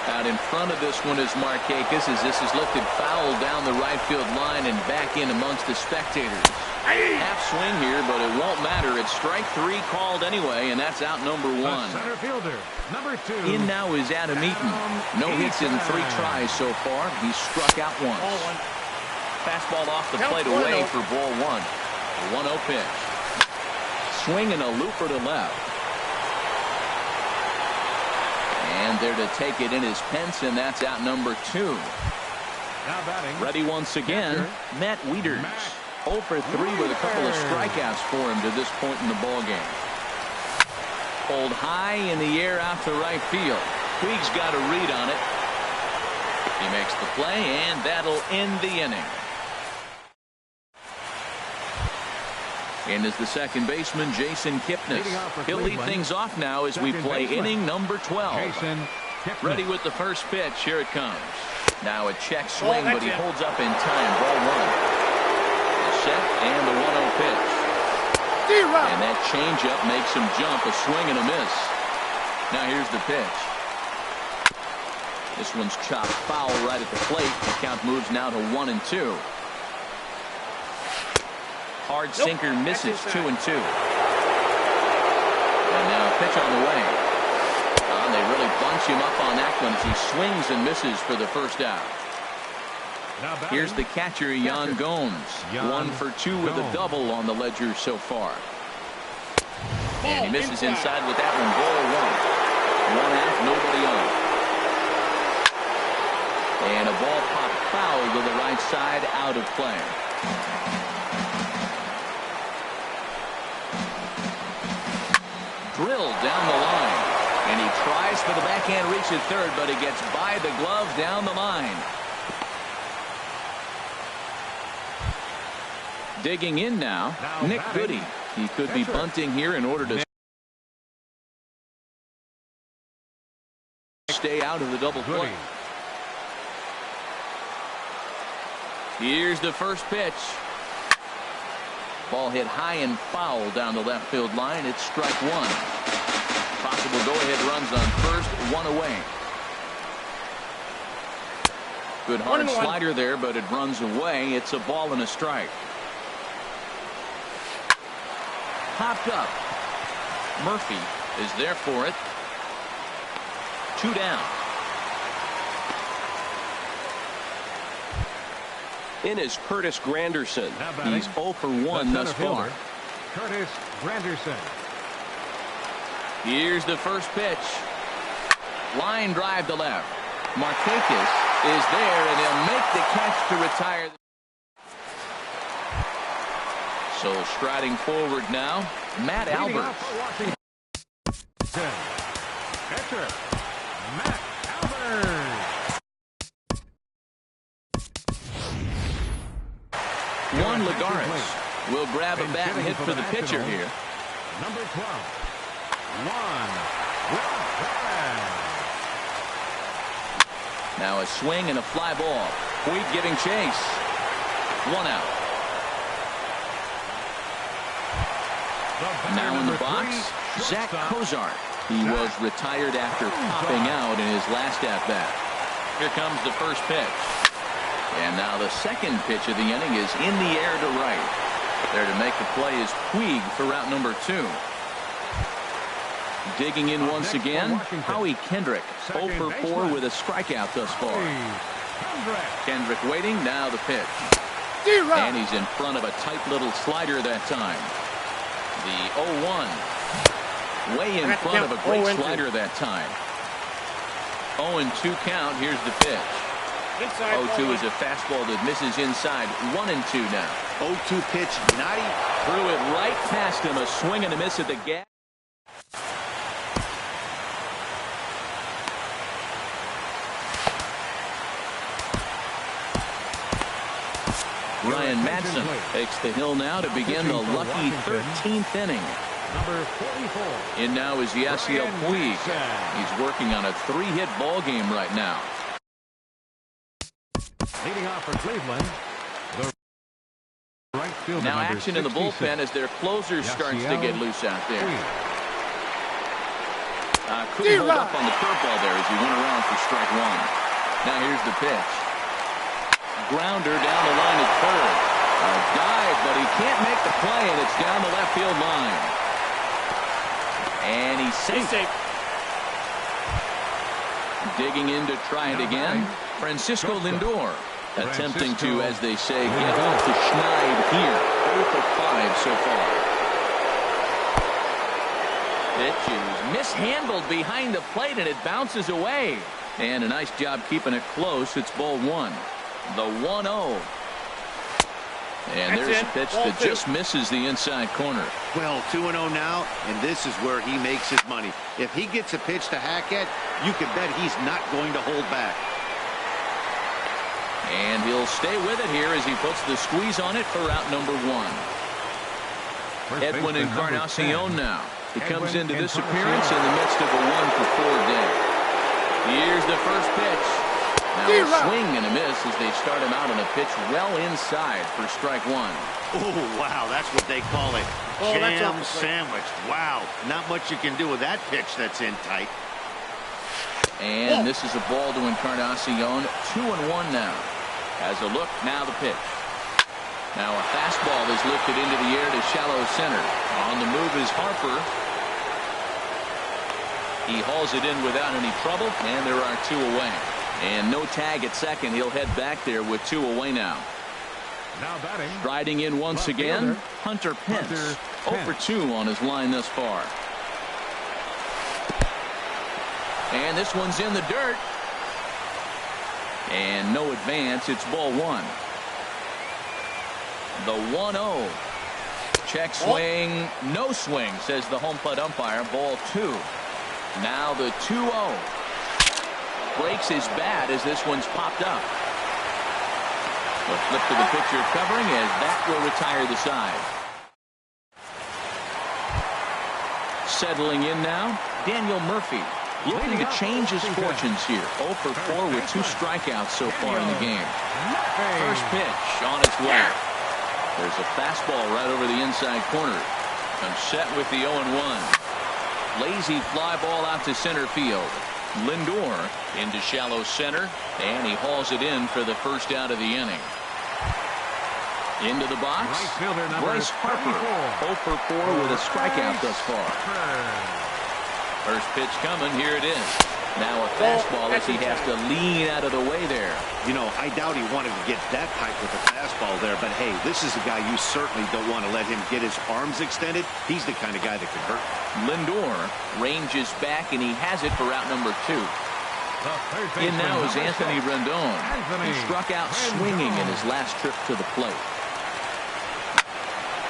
Out in front of this one is Markakis as this is lifted foul down the right field line and back in amongst the spectators. Half swing here, but it won't matter. It's strike 3 called anyway, and that's out number 1. Center fielder, number 2. In now is Adam Eaton. No hits in 3 tries so far. He's struck out once. Ball 1. Fastball off the plate away for ball 1. 1-0 pitch. Swing and a looper to left. And there to take it in is Pence, and that's out number 2. Now batting. Ready once again, Matt Wieters. 0 for 3 with a couple of strikeouts for him to this point in the ballgame. Pulled high in the air out to right field. Puig's got a read on it. He makes the play, and that'll end the inning. In is the second baseman, Jason Kipnis. He'll lead things off now as we play inning number 12. Ready with the first pitch. Here it comes. Now a check swing, but he holds up in time. Ball 1. Set and the 1-0 pitch. And that changeup makes him jump. A swing and a miss. Now here's the pitch. This one's chopped foul right at the plate. The count moves now to 1-2. Hard sinker misses. 2-2. And now a pitch on the way. And they really bunch him up on that one as he swings and misses for the first out. Here's the catcher, Yan Gomes. 1 for 2 with a double on the ledger so far. And he misses inside with that one. Ball 1. 1 out, nobody on. And a ball popped foul to the right side, out of play. Drilled down the line. And he tries for the backhand reach at third, but he gets by the glove down the line. Digging in now, Nick Goody. He could be bunting here in order to stay out of the double play. Here's the first pitch. Ball hit high and foul down the left field line. It's strike 1. Possible go-ahead runs on first, 1 away. Good hard slider there, but it runs away. It's a ball and a strike. Popped up. Murphy is there for it. 2 down. In is Curtis Granderson. He's 0 for 1 thus far. Curtis Granderson. Here's the first pitch. Line drive to left. Markakis is there, and he'll make the catch to retire. So striding forward now, Matt Albert. Catcher, Matt Albert. Juan Lagares will grab a bat and hit for the pitcher here. Number 12, Juan Lagares. Now a swing and a fly ball. Puig giving chase. 1 out. Now in the box, Zach Cozart. He was retired after popping out in his last at-bat. Here comes the first pitch. And now the second pitch of the inning is in the air to right. There to make the play is Puig for route number 2. Digging in once again, Howie Kendrick. 0 for 4 with a strikeout thus far. Kendrick waiting, now the pitch. And he's in front of a tight little slider that time. The 0-1. Way in front of a great slider that time. 0-2 count. Here's the pitch. 0-2 is a fastball that misses inside. 1-2 now. 0-2 pitch. Not even. Threw it right past him. A swing and a miss at the gap. Ryan Madsen takes the hill now to begin the lucky 13th inning. Number 44. In now is Yasiel Puig. He's working on a 3-hit ball game right now. Leading off for Cleveland, the right fielder. Now action in the bullpen as their closer starts to get loose out there. Couldn't hold up on the curveball there as he went around for strike one. Now here's the pitch. Grounder down the line at third. A dive, but he can't make the play, and it's down the left field line. And he's safe. Digging in to try it again. Francisco Lindor attempting to, as they say, get off the schneid here. 0 for 5 so far. Pitch is mishandled behind the plate, and it bounces away. And a nice job keeping it close. It's ball one. The 1-0. And there's a pitch that just misses the inside corner. Well, 2-0 now, and this is where he makes his money. If he gets a pitch to hack at, you can bet he's not going to hold back. And he'll stay with it here as he puts the squeeze on it for out number one. Edwin Encarnacion now. He comes into this appearance in the midst of a 1-for-4 day. Here's the first pitch. Now a swing and a miss as they start him out on a pitch well inside for strike one. Oh, wow, that's what they call it. Jam sandwich. Wow, not much you can do with that pitch that's in tight. And this is a ball to Encarnacion. 2-1 now. As a look, now the pitch. Now a fastball is lifted into the air to shallow center. On the move is Harper. He hauls it in without any trouble, and there are 2 away. And no tag at second. He'll head back there with 2 away now. Now batting. Striding in once again, Hunter Pence. 0 for 2 on his line thus far. And this one's in the dirt. And no advance. It's ball one. The 1-0. Check swing. No swing, says the home plate umpire. Ball 2. Now the 2-0. Breaks his bat as this one's popped up. A flip to the pitcher covering as that will retire the side. Settling in now, Daniel Murphy. Looking to change his fortunes here. 0 for 4 with 2 strikeouts so far in the game. First pitch on its way. There's a fastball right over the inside corner. I'm set with the 0-1. Lazy fly ball out to center field. Lindor into shallow center, and he hauls it in for the first out of the inning. Into the box, Bryce Harper. 0 for 4 with a strikeout thus far. First pitch coming, here it is. Now a fastball as he has to lean out of the way there. You know, I doubt he wanted to get that height with a fastball there, but hey, this is a guy you certainly don't want to let him get his arms extended. He's the kind of guy that could hurt. Lindor ranges back, and he has it for out number 2. In now is Anthony Rendon. He struck out swinging in his last trip to the plate.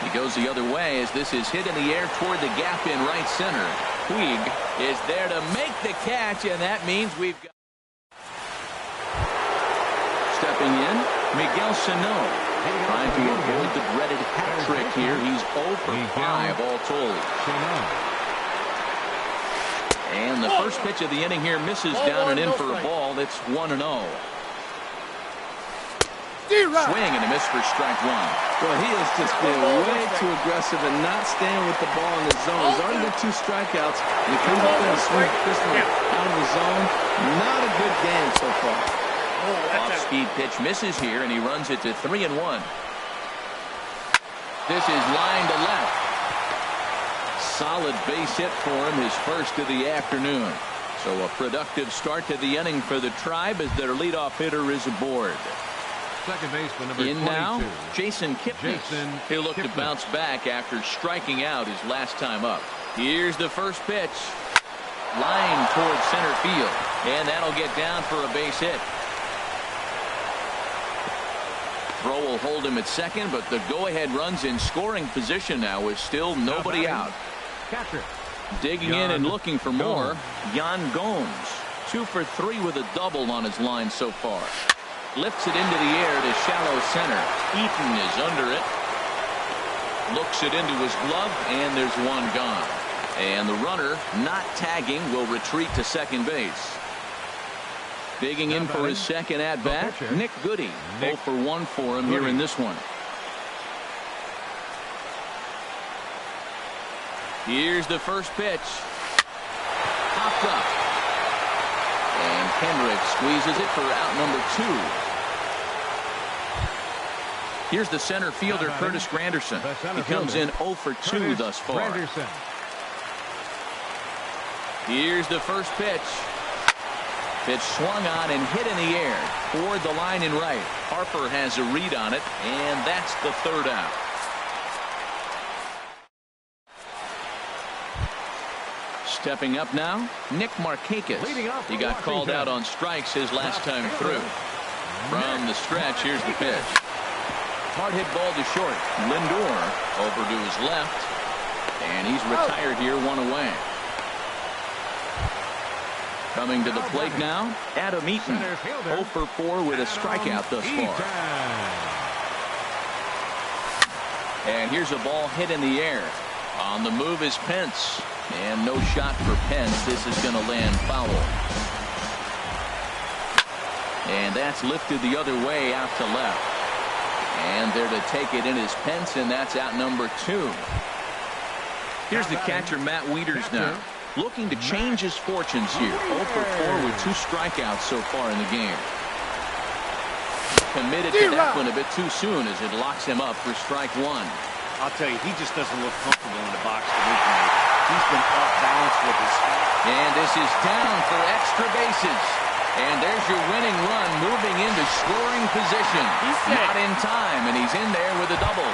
He goes the other way as this is hit in the air toward the gap in right center. Puig is there to make the catch, and that means we've got... Stepping in, Miguel Sano. Trying to avoid the dreaded hat trick here. He's 0 for 5 all told. And the first pitch of the inning here misses down and in for a ball. That's 1-0. Swing and a miss for strike one. Well, he has just been way too aggressive and not staying with the ball in the zone. He's already got 2 strikeouts. And he comes up there and swings this one out of the zone. Not a good game so far. Off-speed pitch misses here, and he runs it to 3-1. This is line to left. Solid base hit for him, his first of the afternoon. So a productive start to the inning for the Tribe as their leadoff hitter is aboard. Second baseman number 22. In now, Jason Kipnis. He'll look to bounce back after striking out his last time up. Here's the first pitch. Line towards center field. And that'll get down for a base hit. Throw will hold him at second, but the go-ahead run's in scoring position now with still nobody out. Catcher. Digging in and looking for more, Yan Gomes. 2 for 3 with a double on his line so far. Lifts it into the air to shallow center. Eaton is under it. Looks it into his glove, and there's one gone. And the runner, not tagging, will retreat to second base. Digging in for his second at-bat, Nick Goody. 0 for 1 for him here in this one. Here's the first pitch. popped up. And Kendrick squeezes it for out number 2. Here's the center fielder, Curtis Granderson. He comes in 0 for 2 thus far. Here's the first pitch. Pitch swung on and hit in the air toward the line in right. Harper has a read on it, and that's the 3rd out. Stepping up now, Nick Markakis. He got called out on strikes his last time through. From the stretch, here's the pitch. Hard hit ball to short. Lindor over to his left, and he's retired here, 1 away. Coming to the plate now, Adam Eaton, 0 for 4 with a strikeout thus far. And here's a ball hit in the air. On the move is Pence, and no shot for Pence. This is going to land foul. And that's lifted the other way out to left. And there to take it in is Pence, and that's out number 2. Here's the catcher, Matt Wieters now, looking to change his fortunes here. 0 for 4 with 2 strikeouts so far in the game. Committed to that one a bit too soon as it locks him up for strike 1. I'll tell you, he just doesn't look comfortable in the box to me tonight. He's been off balance with his feet. And this is down for extra bases. And there's your winning run moving into scoring position. Not in time, and he's in there with a double.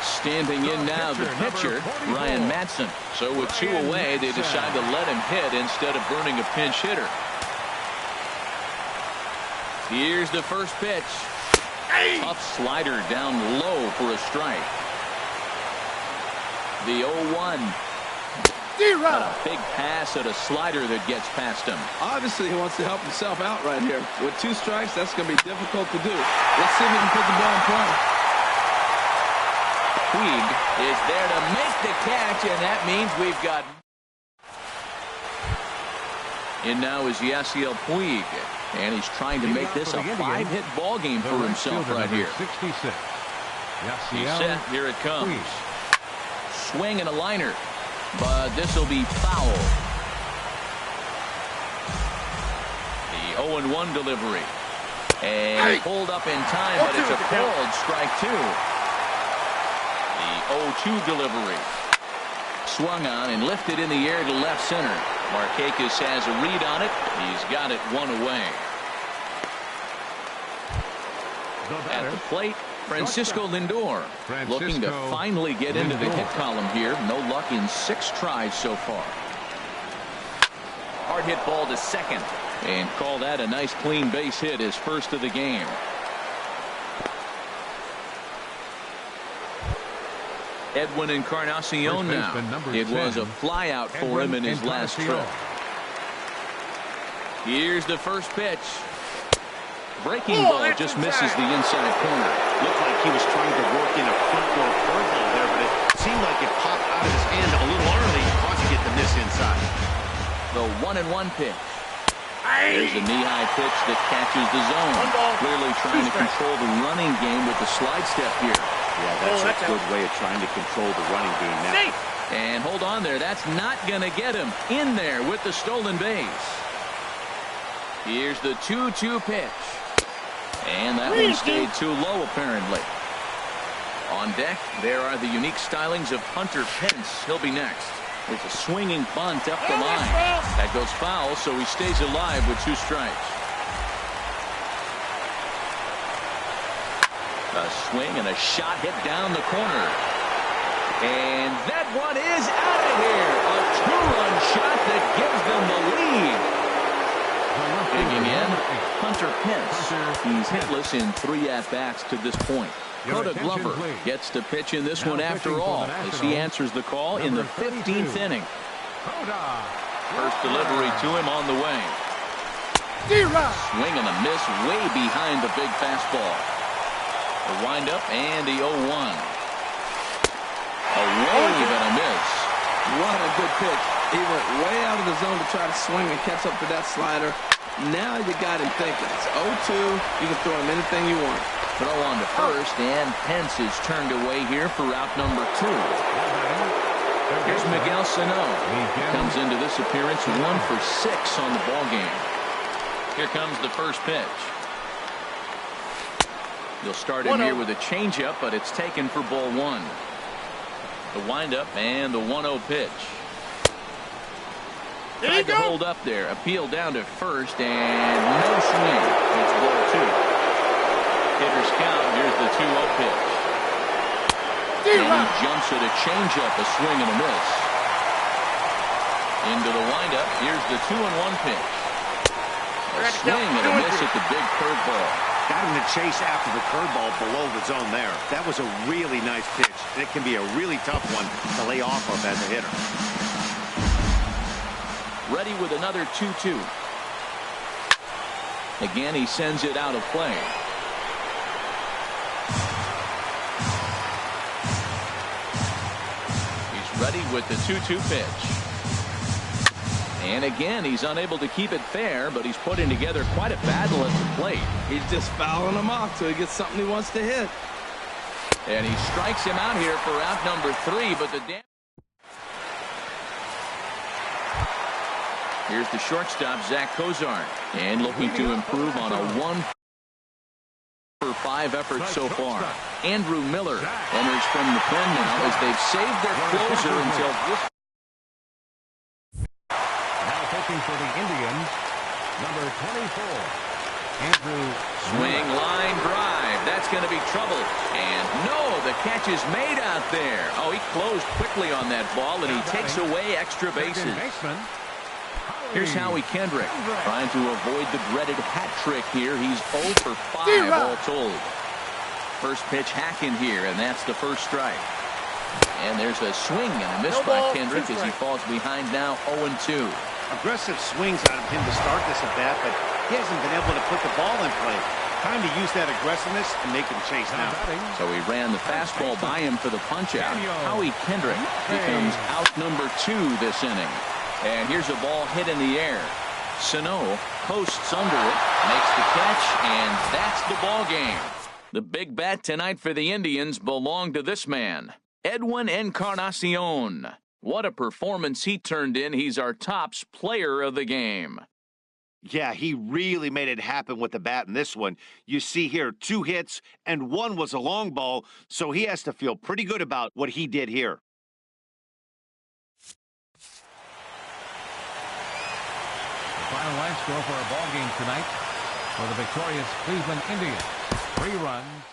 Standing in now, the pitcher, Ryan Madson. So with 2 away, they decide to let him hit instead of burning a pinch hitter. Here's the first pitch. Tough slider down low for a strike. The 0-1. Got a big pass at a slider that gets past him. Obviously, he wants to help himself out right here. With 2 strikes, that's going to be difficult to do. Let's see if he can put the ball in play. Puig is there to make the catch, and that means we've got... And now is Yasiel Puig, and he's trying to make this a 5-hit ball game for himself right here. 66. He's set. Here it comes. Swing and a liner, but this will be foul. The 0-1 delivery, and pulled up in time, but it's a called strike 2. The 0-2 delivery. Swung on and lifted in the air to left center. Markakis has a read on it. He's got it 1 away. At the plate, Francisco Lindor looking to finally get into the hit column here. No luck in 6 tries so far. Hard hit ball to second, and call that a nice clean base hit, his first of the game. Edwin Encarnacion now. It was a fly out for him in his last trip. Here's the first pitch. Breaking ball just misses the inside corner. Looked like he was trying to work in a front door curveball there, but it seemed like it popped out of his hand a little early, causing it to miss inside. The 1-1 pitch. There's a knee-high pitch that catches the zone. Clearly trying to control the running game with the slide step here. Yeah, that's a good way of trying to control the running game now. And hold on there. That's not going to get him in there with the stolen base. Here's the 2-2 pitch. And that one stayed too low, apparently. On deck, there are the unique stylings of Hunter Pence. He'll be next. With a swinging bunt up the line. That goes foul, so he stays alive with 2 strikes. A swing and a shot hit down the corner. And that one is out of here. A 2-run shot that gives them the lead. Digging in, Hunter Pence. He's hitless in 3 at-bats to this point. Coda Glover gets to pitch in this one after all as he answers the call in the 15th inning. First delivery to him on the way. Swing and a miss way behind the big fastball. The windup and the 0-1. A wave and a miss. What a good pitch. He went way out of the zone to try to swing and catch up to that slider. Now you got him thinking. It's 0-2. You can throw him anything you want. Throw on to first, and Pence is turned away here for out number 2. Here's Miguel Sano. Comes into this appearance 1 for 6 on the ball game. Here comes the first pitch. He'll start in here with a changeup, but it's taken for ball 1. The windup and the 1-0 pitch. Tried to hold up there. Appeal down to first and no swing. It's ball 2. Hitter's count. Here's the 2-0 pitch. And he jumps at a changeup, a swing and a miss. Into the windup. Here's the 2-1 pitch. A swing and a miss at the big curveball. Got him to chase after the curveball below the zone there. That was a really nice pitch. And it can be a really tough one to lay off of as a hitter. Ready with another 2-2. Again, he sends it out of play. He's ready with the 2-2 pitch. And again, he's unable to keep it fair, but he's putting together quite a battle at the plate. He's just fouling him off till he gets something he wants to hit. And he strikes him out here for out number 3, but the here's the shortstop, Zach Cozart, and looking to improve on a 1 for 5 effort so far. Andrew Miller enters from the pen now as they've saved their closer until this. Now pitching for the Indians, number 24, Andrew. Swing, line drive. That's going to be trouble. And no, the catch is made out there. Oh, he closed quickly on that ball, and he takes away extra bases. Here's Howie Kendrick trying to avoid the dreaded hat trick here. He's 0 for 5 all told. First pitch hacking here, and that's the first strike. And there's a swing and a miss by Kendrick as he falls behind now 0-2. Aggressive swings out of him to start this at bat, but he hasn't been able to put the ball in play. Time to use that aggressiveness and make him chase now. So he ran the fastball by him for the punch-out. Howie Kendrick becomes out number 2 this inning. And here's a ball hit in the air. Sano posts under it, makes the catch, and that's the ball game. The big bat tonight for the Indians belonged to this man, Edwin Encarnacion. What a performance he turned in. He's our tops player of the game. Yeah, he really made it happen with the bat in this one. You see here 2 hits and 1 was a long ball, so he has to feel pretty good about what he did here. Final line score for our ball game tonight for the victorious Cleveland Indians. 3 runs